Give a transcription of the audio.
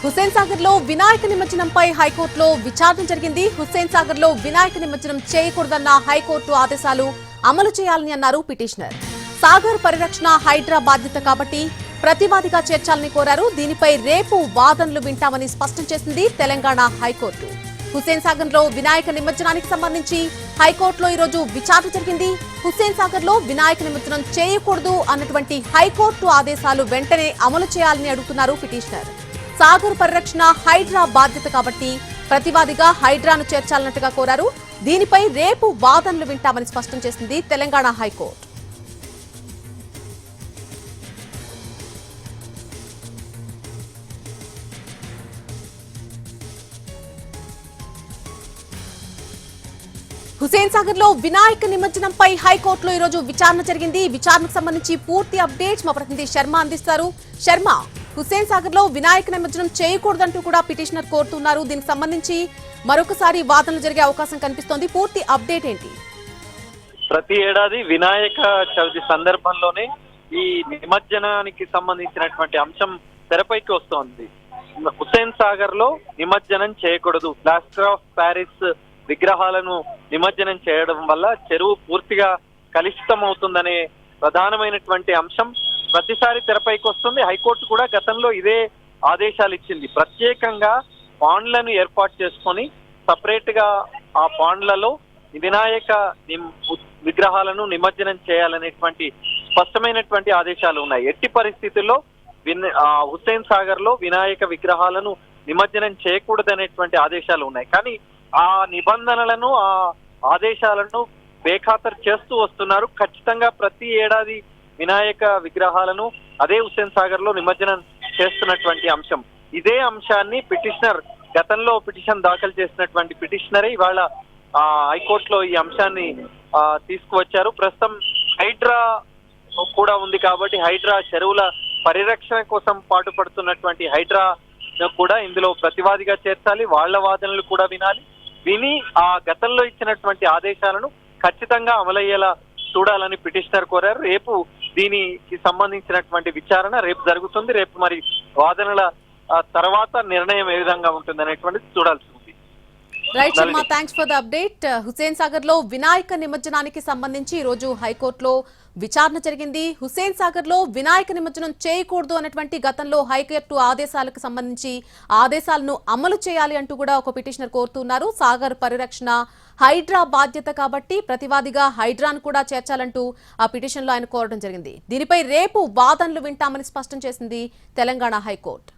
హుస్సేన్ సాగర్ లో వినాయక నిమజ్జనంపై హైకోర్టులో విచారణ జరిగింది. హుస్సేన్ సాగర్ లో వినాయక నిమజ్జనం చేయకూడదన్న హైకోర్టు ఆదేశాలు అమలు చేయాలని అన్నారు పిటిషనర్. సాగర్ పరిరక్షణ హైడ్రా బాధ్యత కాబట్టి ప్రతివాదిగా చేర్చాలని కోరారు. దీనిపై రేపు వాదనలు వింటామని స్పష్టం చేసింది తెలంగాణ హైకోర్టు. హుస్సేన్ సాగర్ లో వినాయక నిమజ్జనానికి సంబంధించి హైకోర్టులో ఈరోజు విచారణ జరిగింది. హుస్సేన్ సాగర్ లో వినాయక నిమజ్జనం చేయకూడదు అన్నటువంటి హైకోర్టు ఆదేశాలు వెంటనే అమలు చేయాలని అడుగుతున్నారు పిటిషనర్. సాగర్ పరిరక్షణ హైడ్రా బాధ్యత కాబట్టి ప్రతివాదిగా హైడ్రాను చేర్చాలన్నట్టుగా కోరారు. దీనిపై రేపు వాదనలు వింటామని స్పష్టం చేసింది తెలంగాణ హైకోర్టు. హుస్సేన్ సాగర్ లో వినాయక నిమజ్జనంపై హైకోర్టులో ఈరోజు విచారణ జరిగింది. విచారణకు సంబంధించి పూర్తి అప్డేట్స్ మా ప్రతినిధి శర్మ అందిస్తారు. శర్మ, హుస్సేన్ సాగర్ లో వినాయక నిమజ్జనం చేయకూడదంటూ కూడా పిటిషనర్ కోరుతున్నారు. దీనికి సంబంధించి మరొకసారి వాదనలు జరిగే అవకాశం కనిపిస్తోంది. పూర్తి అప్డేట్ ఏంటి? ప్రతి ఏడాది వినాయక చవితి సందర్భంలోనే ఈ నిమజ్జనానికి సంబంధించినటువంటి అంశం తెరపైకి వస్తోంది. హుస్సేన్ సాగర్ లో నిమజ్జనం చేయకూడదు, ప్లాస్టర్ ఆఫ్ ప్యారిస్ విగ్రహాలను నిమజ్జనం చేయడం వల్ల చెరువు పూర్తిగా కలుషితం అవుతుందనే ప్రధానమైనటువంటి అంశం ప్రతిసారి తెరపైకి వస్తుంది. హైకోర్టు కూడా గతంలో ఇదే ఆదేశాలు ఇచ్చింది. ప్రత్యేకంగా పాండ్లను ఏర్పాటు చేసుకొని సపరేట్ గా ఆ పాండ్లలో వినాయక విగ్రహాలను నిమజ్జనం చేయాలనేటువంటి స్పష్టమైనటువంటి ఆదేశాలు ఉన్నాయి. ఎట్టి పరిస్థితుల్లో హుస్సేన్ సాగర్ లో వినాయక విగ్రహాలను నిమజ్జనం చేయకూడదనేటువంటి ఆదేశాలు ఉన్నాయి. కానీ ఆ నిబంధనలను ఆ ఆదేశాలను బేఖాతరు చేస్తూ వస్తున్నారు. ఖచ్చితంగా ప్రతి ఏడాది వినాయక విగ్రహాలను అదే హుస్సేన్ సాగర్ లో నిమజ్జనం చేస్తున్నటువంటి అంశం. ఇదే అంశాన్ని పిటిషనర్ గతంలో పిటిషన్ దాఖలు చేసినటువంటి పిటిషనరే ఇవాళ హైకోర్టులో ఈ అంశాన్ని తీసుకువచ్చారు. ప్రస్తుతం హైడ్రా కూడా ఉంది కాబట్టి హైడ్రా చెరువుల పరిరక్షణ కోసం పాటుపడుతున్నటువంటి హైడ్రా కూడా ఇందులో ప్రతివాదిగా చేర్చాలి. వాళ్ల వాదనలు కూడా విని ఆ గతంలో ఇచ్చినటువంటి ఆదేశాలను ఖచ్చితంగా అమలయ్యేలా చూడాలని పిటిషనర్ కోరారు. రేపు దీనికి సంబంధించినటువంటి విచారణ రేపు జరుగుతుంది. రేపు మరి వాదనల తర్వాత నిర్ణయం ఏ విధంగా ఉంటుంది అనేటువంటిది చూడాల్సి ఉంది. Right Sharma, thanks for the update. Hussain Sagar లో వినాయక నిమజ్జనానికి సంబంధించి ఈ రోజు హైకోర్టులో విచారణ జరిగింది. హుస్సేన్ సాగర్ లో వినాయక నిమజ్జనం చేయకూడదు అన్నటువంటి గతంలో హైకోర్టు ఆదేశాలకు సంబంధించి ఆదేశాలను అమలు చేయాలి అంటూ కూడా ఒక పిటిషనర్ కోరుతున్నారు. సాగర్ పరిరక్షణ హైడ్రా బాధ్యత కాబట్టి ప్రతివాదిగా హైడ్రాను కూడా చేర్చాలంటూ ఆ పిటిషన్ లో ఆయన కోరడం జరిగింది. దీనిపై రేపు వాదనలు వింటామని స్పష్టం చేసింది తెలంగాణ హైకోర్టు.